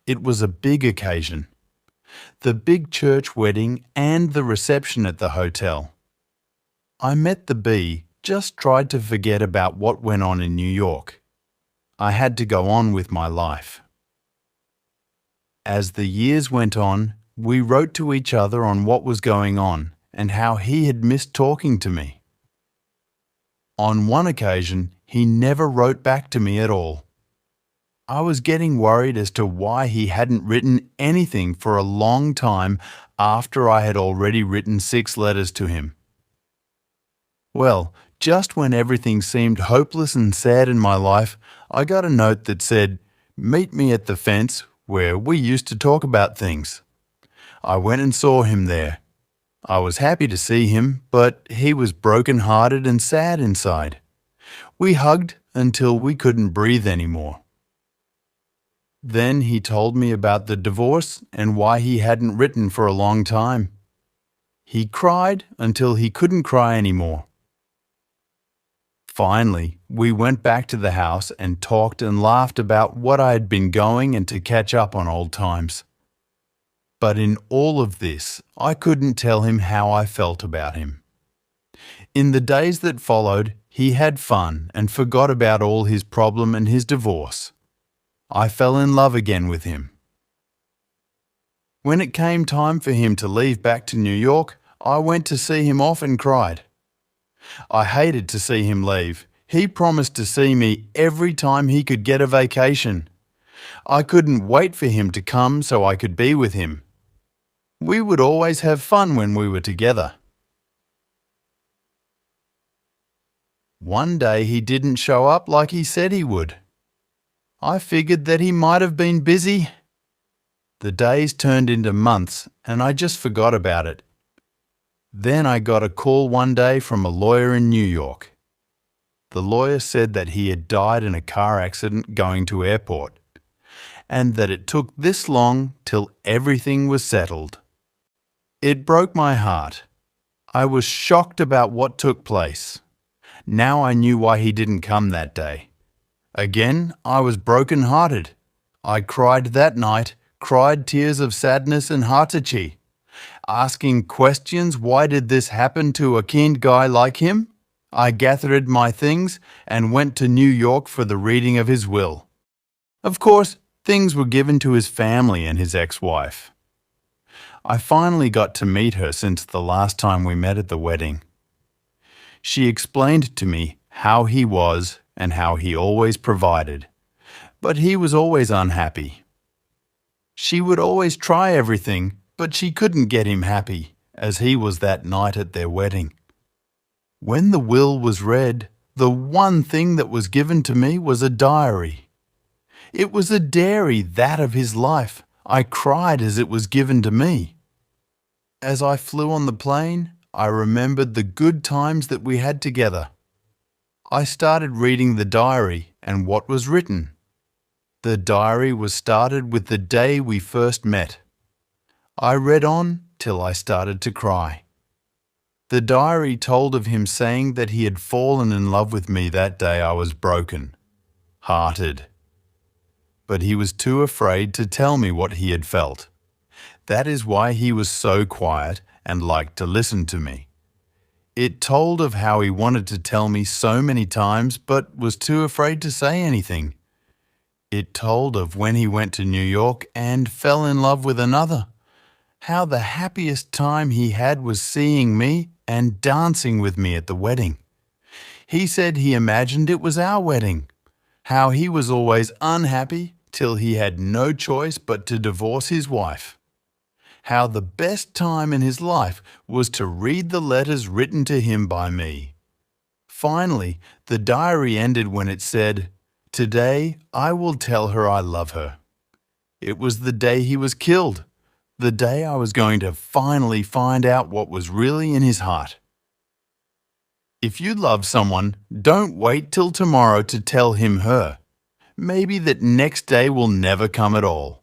It was a big occasion. The big church wedding and the reception at the hotel. I met the bee, just tried to forget about what went on in New York. I had to go on with my life. As the years went on, we wrote to each other on what was going on and how he had missed talking to me. On one occasion, he never wrote back to me at all. I was getting worried as to why he hadn't written anything for a long time after I had already written 6 letters to him. Well, just when everything seemed hopeless and sad in my life, I got a note that said, "Meet me at the fence where we used to talk about things." I went and saw him there. I was happy to see him, but he was broken-hearted and sad inside. We hugged until we couldn't breathe anymore. Then he told me about the divorce and why he hadn't written for a long time. He cried until he couldn't cry anymore. Finally, we went back to the house and talked and laughed about what I had been going and to catch up on old times. But in all of this, I couldn't tell him how I felt about him. In the days that followed, he had fun and forgot about all his problem and his divorce. I fell in love again with him. When it came time for him to leave back to New York, I went to see him off and cried. I hated to see him leave. He promised to see me every time he could get a vacation. I couldn't wait for him to come so I could be with him. We would always have fun when we were together. One day he didn't show up like he said he would. I figured that he might have been busy. The days turned into months and I just forgot about it. Then I got a call one day from a lawyer in New York. The lawyer said that he had died in a car accident going to airport, and that it took this long till everything was settled. It broke my heart. I was shocked about what took place. Now I knew why he didn't come that day. Again, I was broken-hearted. I cried that night, cried tears of sadness and heartache, asking questions, why did this happen to a kind guy like him? I gathered my things and went to New York for the reading of his will. Of course, things were given to his family and his ex-wife. I finally got to meet her since the last time we met at the wedding. She explained to me how he was and how he always provided, but he was always unhappy. She would always try everything, but she couldn't get him happy, as he was that night at their wedding. When the will was read, the one thing that was given to me was a diary. It was a diary, that of his life. I cried as it was given to me. As I flew on the plane, I remembered the good times that we had together. I started reading the diary and what was written. The diary was started with the day we first met. I read on till I started to cry. The diary told of him saying that he had fallen in love with me that day I was broken, hearted. But he was too afraid to tell me what he had felt. That is why he was so quiet and liked to listen to me. It told of how he wanted to tell me so many times but was too afraid to say anything. It told of when he went to New York and fell in love with another. How the happiest time he had was seeing me and dancing with me at the wedding. He said he imagined it was our wedding. How he was always unhappy till he had no choice but to divorce his wife. How the best time in his life was to read the letters written to him by me. Finally, the diary ended when it said, "Today I will tell her I love her." It was the day he was killed, the day I was going to finally find out what was really in his heart. If you love someone, don't wait till tomorrow to tell him her. Maybe that next day will never come at all.